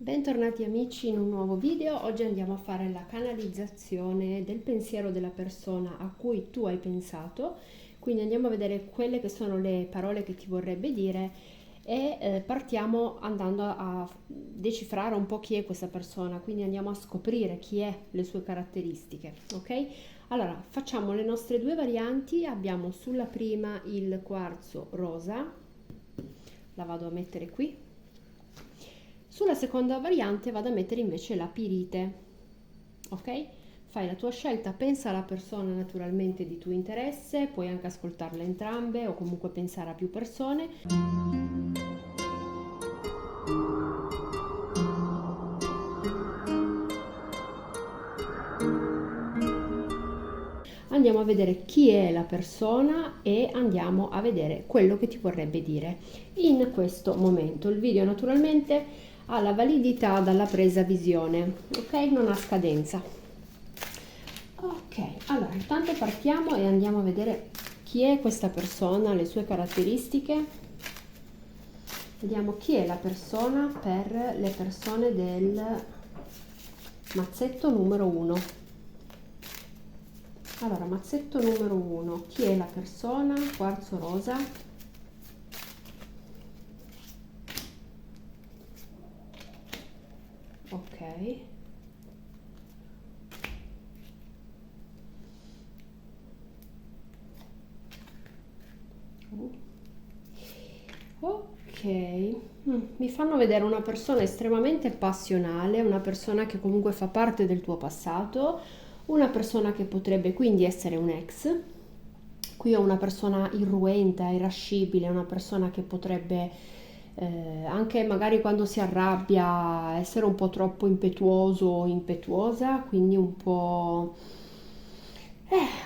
Bentornati amici in un nuovo video. Oggi andiamo a fare la canalizzazione del pensiero della persona a cui tu hai pensato. Quindi andiamo a vedere quelle che sono le parole che ti vorrebbe dire e partiamo andando a decifrare un po' chi è questa persona. Quindi andiamo a scoprire chi è, le sue caratteristiche, ok? Allora, facciamo le nostre due varianti. Abbiamo sulla prima il quarzo rosa, la vado a mettere qui. Sulla seconda variante vado a mettere invece la pirite, ok? Fai la tua scelta, pensa alla persona naturalmente di tuo interesse, puoi anche ascoltarle entrambe o comunque pensare a più persone. Andiamo a vedere chi è la persona e andiamo a vedere quello che ti vorrebbe dire in questo momento. Il video naturalmente ha la validità dalla presa visione, ok? Non ha scadenza. Ok, allora intanto partiamo e andiamo a vedere chi è questa persona, le sue caratteristiche. Vediamo chi è la persona per le persone del mazzetto numero 1. Allora, mazzetto numero 1, chi è la persona? Quarzo rosa. Ok. Ok, mi fanno vedere una persona estremamente passionale, una persona che comunque fa parte del tuo passato, una persona che potrebbe quindi essere un ex. Qui ho una persona irruenta, irascibile, una persona che potrebbe anche magari quando si arrabbia essere un po' troppo impetuoso o impetuosa, quindi un po'...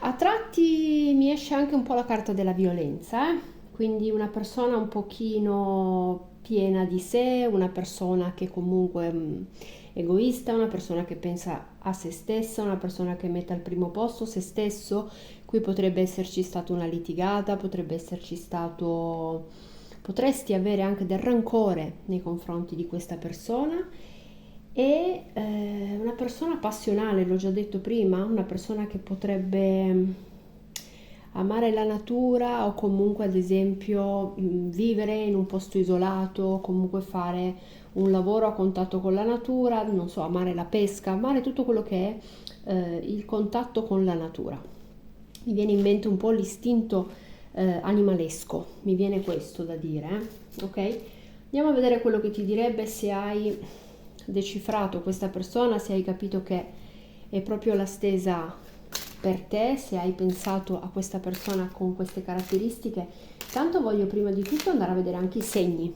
a tratti mi esce anche un po' la carta della violenza, quindi una persona un pochino piena di sé, una persona che comunque egoista, una persona che pensa a se stessa, una persona che mette al primo posto se stesso. Qui potrebbe esserci stata una litigata, potrebbe esserci stato, potresti avere anche del rancore nei confronti di questa persona e una persona passionale, l'ho già detto prima, una persona che potrebbe amare la natura o comunque ad esempio vivere in un posto isolato, comunque fare un lavoro a contatto con la natura, non so, amare la pesca, amare tutto quello che è il contatto con la natura. Mi viene in mente un po' l'istinto animalesco, mi viene questo da dire, ok? Andiamo a vedere quello che ti direbbe se hai decifrato questa persona, se hai capito che è proprio la stesa per te, se hai pensato a questa persona con queste caratteristiche. Tanto voglio prima di tutto andare a vedere anche i segni,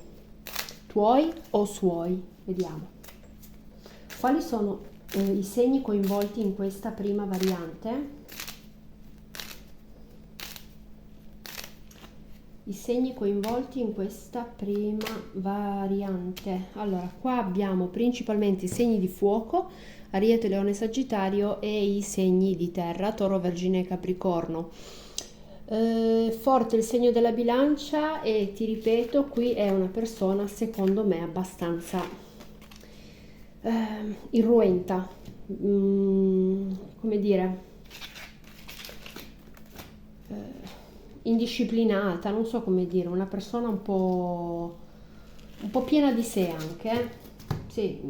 tuoi o suoi, vediamo. Quali sono i segni coinvolti in questa prima variante? I segni coinvolti in questa prima variante. Allora, qua abbiamo principalmente i segni di fuoco, Ariete, Leone, Sagittario e i segni di terra, Toro, Vergine e Capricorno. Forte il segno della bilancia e ti ripeto, qui è una persona secondo me abbastanza irruenta, come dire, indisciplinata, non so come dire, una persona un po' piena di sé anche, sì,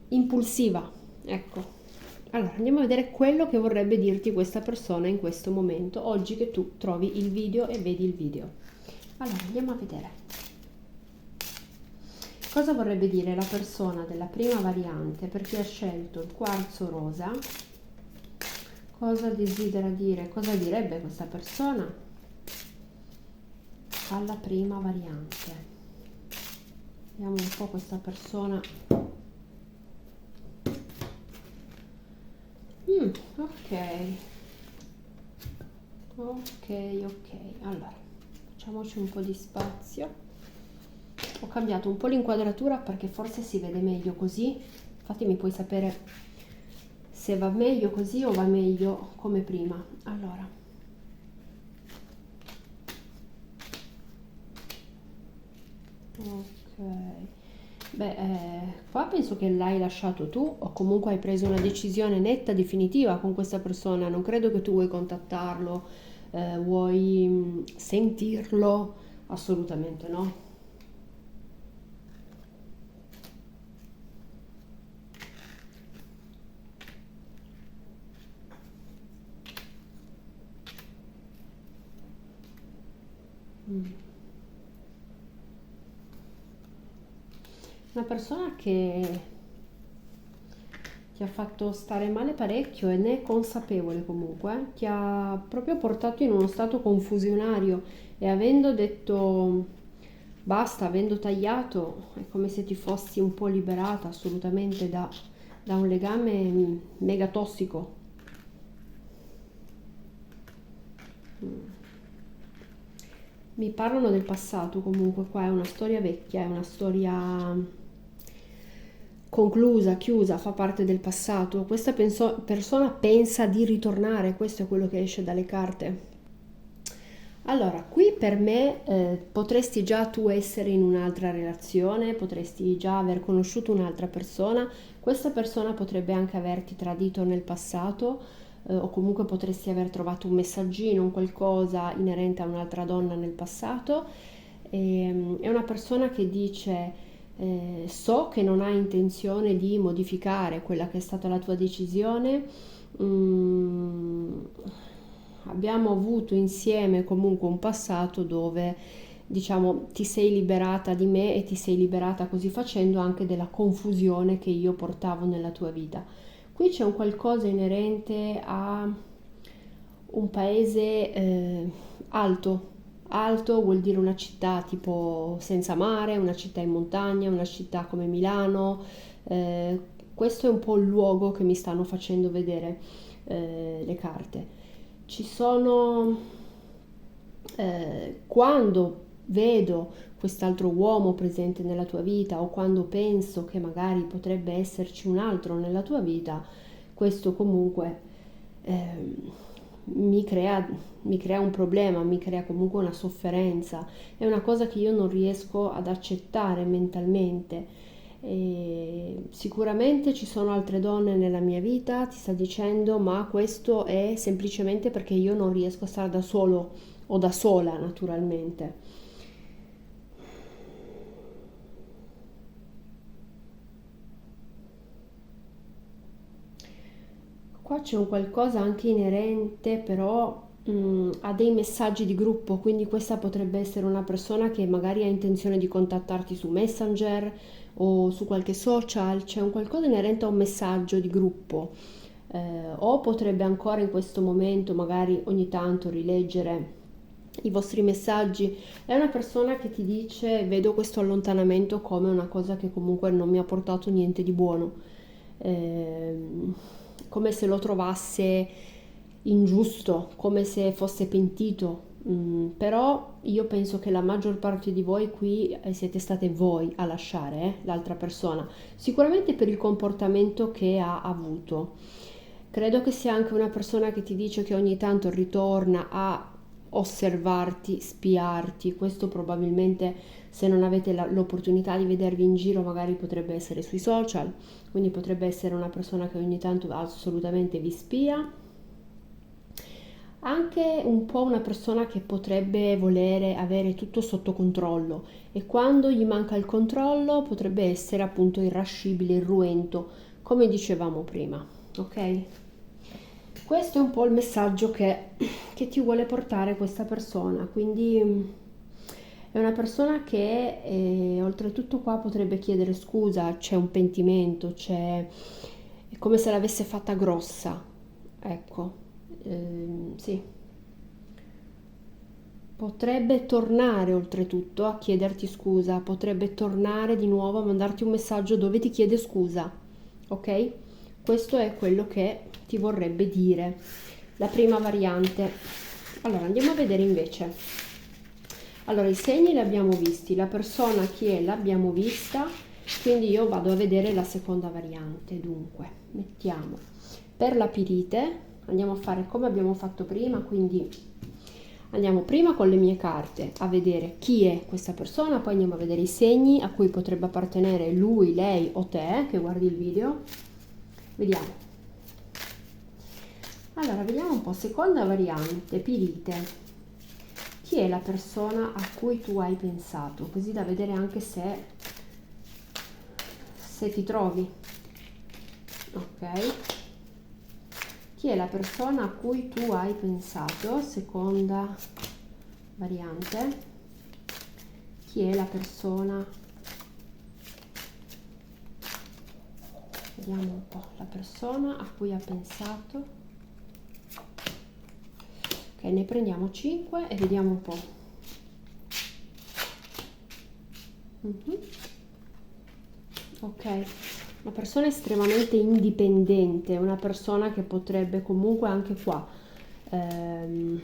impulsiva, ecco. Allora, andiamo a vedere quello che vorrebbe dirti questa persona in questo momento, oggi che tu trovi il video e vedi il video. Allora, andiamo a vedere. Cosa vorrebbe dire la persona della prima variante per chi ha scelto il quarzo rosa? Cosa desidera dire? Cosa direbbe questa persona alla prima variante? Vediamo un po' questa persona. Ok. Allora, facciamoci un po' di spazio. Ho cambiato un po' l'inquadratura perché forse si vede meglio così. Infatti mi puoi sapere se va meglio così o va meglio come prima. Allora. Ok. Beh, qua penso che l'hai lasciato tu o comunque hai preso una decisione netta, definitiva con questa persona. Non credo che tu vuoi contattarlo, vuoi sentirlo, assolutamente no. Una persona che ti ha fatto stare male parecchio e ne è consapevole comunque, ti ha proprio portato in uno stato confusionario e avendo detto basta, avendo tagliato, è come se ti fossi un po' liberata assolutamente da un legame mega tossico. Mi parlano del passato comunque, qua è una storia vecchia, è una storia conclusa, chiusa, fa parte del passato. Questa persona pensa di ritornare, questo è quello che esce dalle carte. Allora, qui per me potresti già tu essere in un'altra relazione, potresti già aver conosciuto un'altra persona, questa persona potrebbe anche averti tradito nel passato o comunque potresti aver trovato un messaggino, un qualcosa inerente a un'altra donna nel passato. È una persona che dice so che non hai intenzione di modificare quella che è stata la tua decisione. Mm, abbiamo avuto insieme comunque un passato dove, diciamo, ti sei liberata di me e ti sei liberata così facendo anche della confusione che io portavo nella tua vita. Qui c'è un qualcosa inerente a un paese alto. Alto vuol dire una città tipo senza mare, una città in montagna, una città come Milano. Eh, questo è un po' il luogo che mi stanno facendo vedere le carte. Ci sono, quando vedo quest'altro uomo presente nella tua vita o quando penso che magari potrebbe esserci un altro nella tua vita, questo comunque ehm, mi crea, mi crea un problema, mi crea comunque una sofferenza, è una cosa che io non riesco ad accettare mentalmente. E sicuramente ci sono altre donne nella mia vita, ti sta dicendo, ma questo è semplicemente perché io non riesco a stare da solo o da sola, naturalmente. Qua c'è un qualcosa anche inerente però a dei messaggi di gruppo, quindi questa potrebbe essere una persona che magari ha intenzione di contattarti su Messenger o su qualche social, c'è un qualcosa inerente a un messaggio di gruppo. O potrebbe ancora in questo momento magari ogni tanto rileggere i vostri messaggi. È una persona che ti dice vedo questo allontanamento come una cosa che comunque non mi ha portato niente di buono. Ehm, come se lo trovasse ingiusto, come se fosse pentito. Però io penso che la maggior parte di voi qui siete state voi a lasciare l'altra persona, sicuramente per il comportamento che ha avuto. Credo che sia anche una persona che ti dice che ogni tanto ritorna a osservarti, spiarti. Questo probabilmente se non avete l'opportunità di vedervi in giro magari potrebbe essere sui social, quindi potrebbe essere una persona che ogni tanto assolutamente vi spia. Anche un po' una persona che potrebbe volere avere tutto sotto controllo e quando gli manca il controllo potrebbe essere appunto irascibile, irruento, come dicevamo prima, ok? Questo è un po' il messaggio che ti vuole portare questa persona, quindi è una persona che oltretutto qua potrebbe chiedere scusa, c'è un pentimento, è come se l'avesse fatta grossa, ecco, sì. Potrebbe tornare oltretutto a chiederti scusa, potrebbe tornare di nuovo a mandarti un messaggio dove ti chiede scusa, ok? Questo è quello che ti vorrebbe dire. La prima variante. Allora, andiamo a vedere invece. Allora, i segni li abbiamo visti, la persona chi è l'abbiamo vista, quindi io vado a vedere la seconda variante. Dunque, mettiamo per la pirite, andiamo a fare come abbiamo fatto prima, quindi Andiamo prima con le mie carte a vedere chi è questa persona, poi andiamo a vedere i segni a cui potrebbe appartenere lui, lei o te che guardi il video. Vediamo. Allora, vediamo un po', seconda variante, Pirite. Chi è la persona a cui tu hai pensato? Così da vedere anche se ti trovi. Ok. Chi è la persona a cui tu hai pensato? Seconda variante. Chi è la persona? Vediamo un po', la persona a cui ha pensato. Ok, ne prendiamo 5 e vediamo un po'. Ok, una persona estremamente indipendente, una persona che potrebbe comunque anche qua ehm,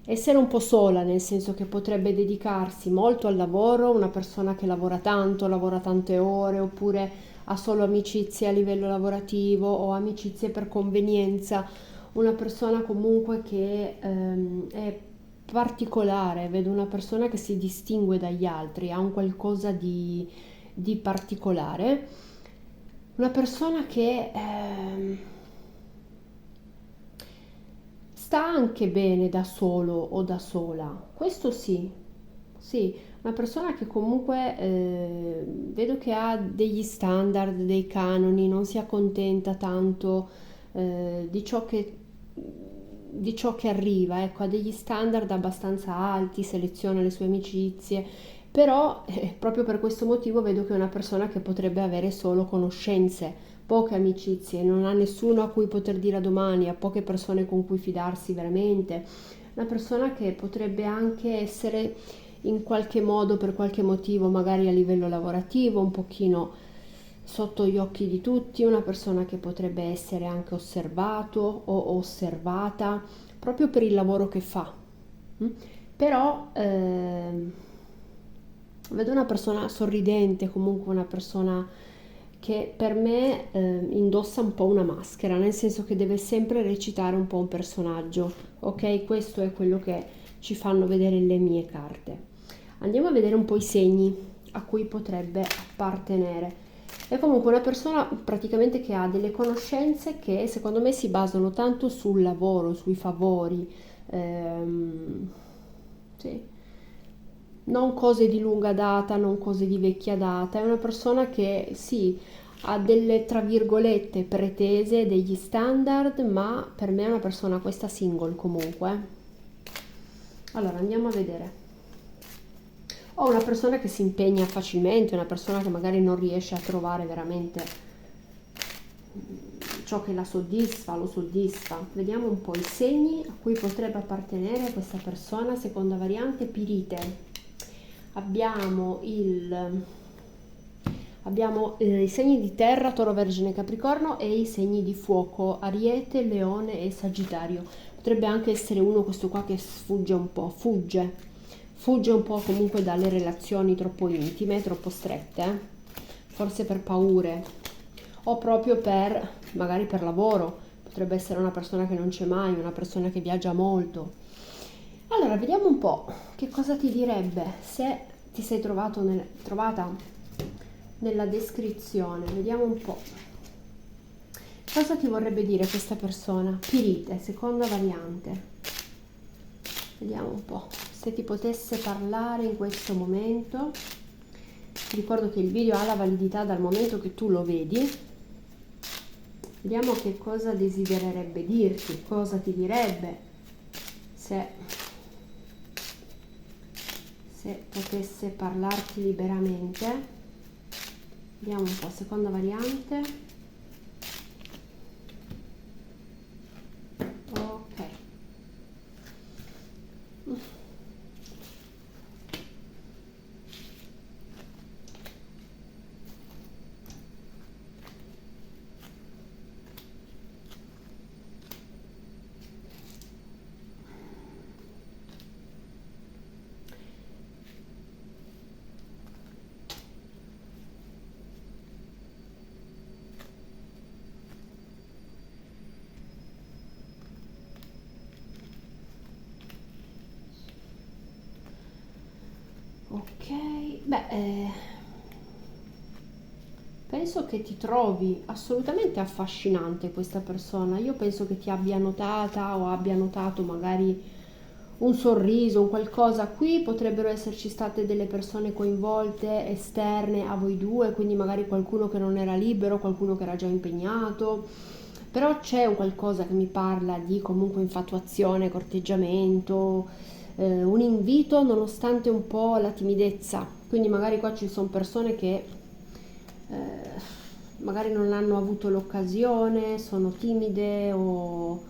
essere un po' sola, nel senso che potrebbe dedicarsi molto al lavoro, una persona che lavora tante ore, oppure ha solo amicizie a livello lavorativo o amicizie per convenienza, una persona comunque che è particolare, vedo una persona che si distingue dagli altri, ha un qualcosa di particolare, una persona che sta anche bene da solo o da sola, questo sì, sì, una persona che comunque vedo che ha degli standard, dei canoni, non si accontenta tanto di ciò che arriva, ecco, ha degli standard abbastanza alti, seleziona le sue amicizie, però proprio per questo motivo vedo che è una persona che potrebbe avere solo conoscenze, poche amicizie, non ha nessuno a cui poter dire a domani, ha poche persone con cui fidarsi veramente, una persona che potrebbe anche essere in qualche modo, per qualche motivo, magari a livello lavorativo, un pochino sotto gli occhi di tutti, una persona che potrebbe essere anche osservato o osservata proprio per il lavoro che fa. Mm? Però vedo una persona sorridente, comunque una persona che per me indossa un po' una maschera, nel senso che deve sempre recitare un po' un personaggio, ok? Questo è quello che ci fanno vedere le mie carte. Andiamo a vedere un po' i segni a cui potrebbe appartenere. È comunque una persona praticamente che ha delle conoscenze che secondo me si basano tanto sul lavoro, sui favori, sì, non cose di lunga data, non cose di vecchia data, è una persona che sì, ha delle tra virgolette pretese, degli standard, ma per me è una persona questa single comunque. Allora andiamo a vedere. O una persona che si impegna facilmente, una persona che magari non riesce a trovare veramente ciò che la soddisfa, lo soddisfa. Vediamo un po' i segni a cui potrebbe appartenere questa persona. Seconda variante, Pirite. Abbiamo i segni di terra, Toro, Vergine, Capricorno e i segni di fuoco, Ariete, Leone e Sagittario. Potrebbe anche essere uno questo qua che sfugge un po', fugge un po' comunque dalle relazioni troppo intime, troppo strette, forse per paure o proprio per, magari per lavoro, potrebbe essere una persona che non c'è mai, una persona che viaggia molto. Allora, vediamo un po' che cosa ti direbbe se ti sei trovata nella descrizione. Vediamo un po'. Cosa ti vorrebbe dire questa persona? Pirite, seconda variante. Vediamo un po' se ti potesse parlare in questo momento. Ti ricordo che il video ha la validità dal momento che tu lo vedi. Vediamo che cosa desidererebbe dirti, cosa ti direbbe se potesse parlarti liberamente. Vediamo un po', seconda variante. Ok. Beh, penso che ti trovi assolutamente affascinante questa persona. Io penso che ti abbia notata o abbia notato magari un sorriso, un qualcosa. Qui potrebbero esserci state delle persone coinvolte esterne a voi due, quindi magari qualcuno che non era libero, qualcuno che era già impegnato. Però c'è un qualcosa che mi parla di comunque infatuazione, corteggiamento, un invito nonostante un po' la timidezza. Quindi magari qua ci sono persone che magari non hanno avuto l'occasione, sono timide o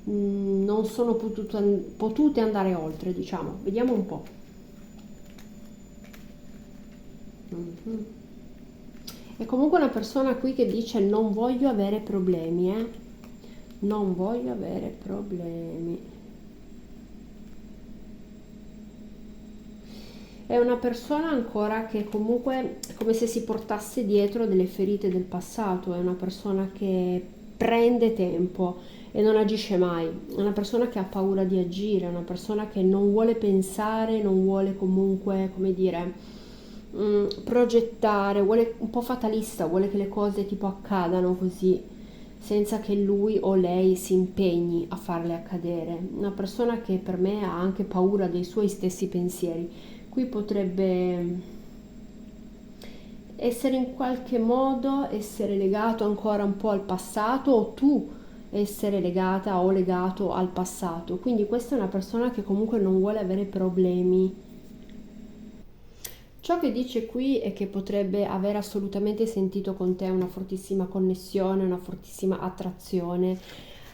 non sono potute andare oltre, diciamo. Vediamo un po'. Mhm. È comunque una persona qui che dice non voglio avere problemi, eh? Non voglio avere problemi. È una persona ancora che comunque è come se si portasse dietro delle ferite del passato, è una persona che prende tempo e non agisce mai, è una persona che ha paura di agire, è una persona che non vuole pensare, non vuole comunque, come dire, progettare, vuole un po' fatalista, vuole che le cose tipo accadano così, senza che lui o lei si impegni a farle accadere. Una persona che per me ha anche paura dei suoi stessi pensieri. Qui potrebbe essere in qualche modo essere legato ancora un po' al passato o tu essere legata o legato al passato. Quindi questa è una persona che comunque non vuole avere problemi. Ciò che dice qui è che potrebbe aver assolutamente sentito con te una fortissima connessione, una fortissima attrazione,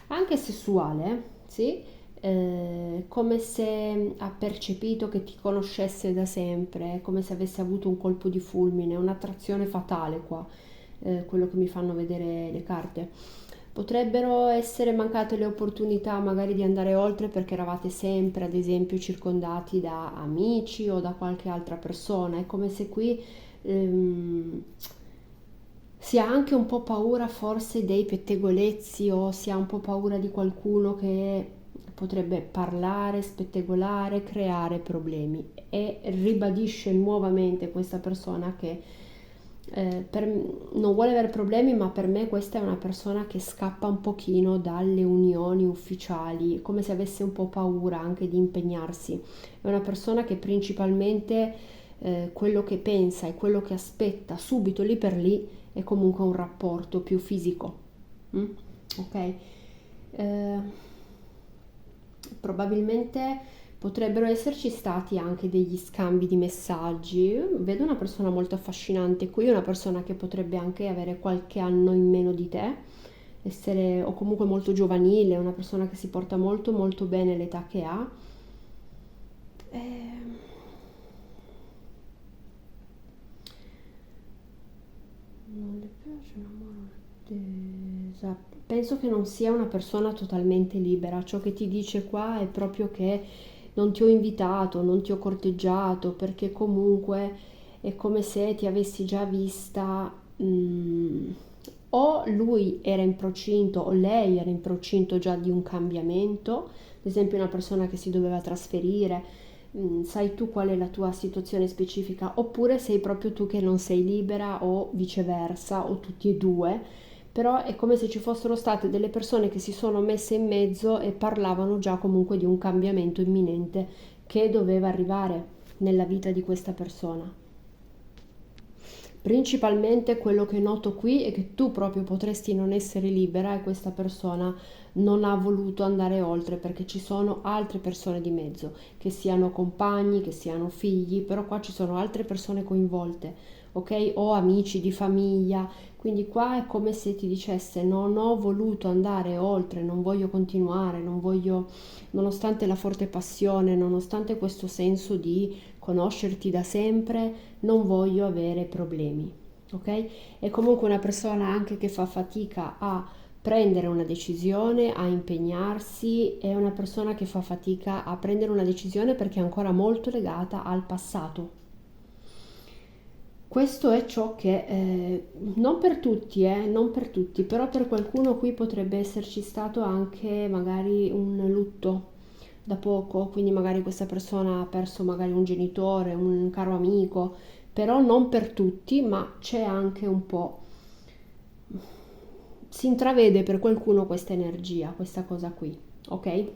anche sessuale, sì? Come se ha percepito che ti conoscesse da sempre, come se avesse avuto un colpo di fulmine, un'attrazione fatale qua, quello che mi fanno vedere le carte. Potrebbero essere mancate le opportunità magari di andare oltre perché eravate sempre, ad esempio, circondati da amici o da qualche altra persona. È come se qui si ha anche un po' paura forse dei pettegolezzi o si ha un po' paura di qualcuno che potrebbe parlare, spettegolare, creare problemi e ribadisce nuovamente questa persona che non vuole avere problemi, ma per me questa è una persona che scappa un pochino dalle unioni ufficiali, come se avesse un po' paura anche di impegnarsi. È una persona che principalmente quello che pensa e quello che aspetta subito lì per lì è comunque un rapporto più fisico. Mm? Ok? Eh, Probabilmente potrebbero esserci stati anche degli scambi di messaggi. Vedo una persona molto affascinante qui, una persona che potrebbe anche avere qualche anno in meno di te, essere o comunque molto giovanile, una persona che si porta molto molto bene l'età che ha. Eh, Non le piace l'amore attesa. Penso che non sia una persona totalmente libera. Ciò che ti dice qua è proprio che non ti ho invitato, non ti ho corteggiato, perché comunque è come se ti avessi già vista. O lui era in procinto o lei era in procinto già di un cambiamento, ad esempio una persona che si doveva trasferire, sai tu qual è la tua situazione specifica, oppure sei proprio tu che non sei libera o viceversa o tutti e due, però è come se ci fossero state delle persone che si sono messe in mezzo e parlavano già comunque di un cambiamento imminente che doveva arrivare nella vita di questa persona. Principalmente quello che noto qui è che tu proprio potresti non essere libera e questa persona non ha voluto andare oltre perché ci sono altre persone di mezzo, che siano compagni, che siano figli, però qua ci sono altre persone coinvolte, ok? O amici di famiglia, quindi qua è come se ti dicesse non ho voluto andare oltre, non voglio continuare, non voglio, nonostante la forte passione, nonostante questo senso di conoscerti da sempre, non voglio avere problemi, ok? È comunque una persona anche che fa fatica a prendere una decisione, a impegnarsi, è una persona che fa fatica a prendere una decisione perché è ancora molto legata al passato. Questo è ciò che, non per tutti, però per qualcuno qui potrebbe esserci stato anche magari un lutto da poco, quindi magari questa persona ha perso magari un genitore, un caro amico, però non per tutti, ma c'è anche un po', si intravede per qualcuno questa energia, questa cosa qui, ok?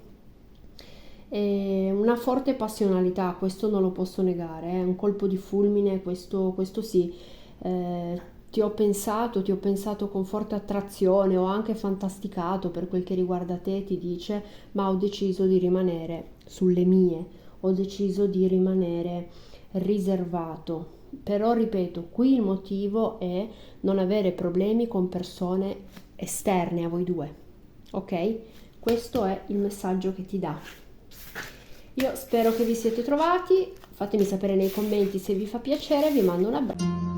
E una forte passionalità, questo non lo posso negare, è un colpo di fulmine, questo sì. Eh, ti ho pensato con forte attrazione, ho anche fantasticato per quel che riguarda te, ti dice, ma ho deciso di rimanere sulle mie, ho deciso di rimanere riservato. Però ripeto, qui il motivo è non avere problemi con persone esterne a voi due, ok? Questo è il messaggio che ti dà. Io spero che vi siete trovati, fatemi sapere nei commenti se vi fa piacere, vi mando un abbraccio.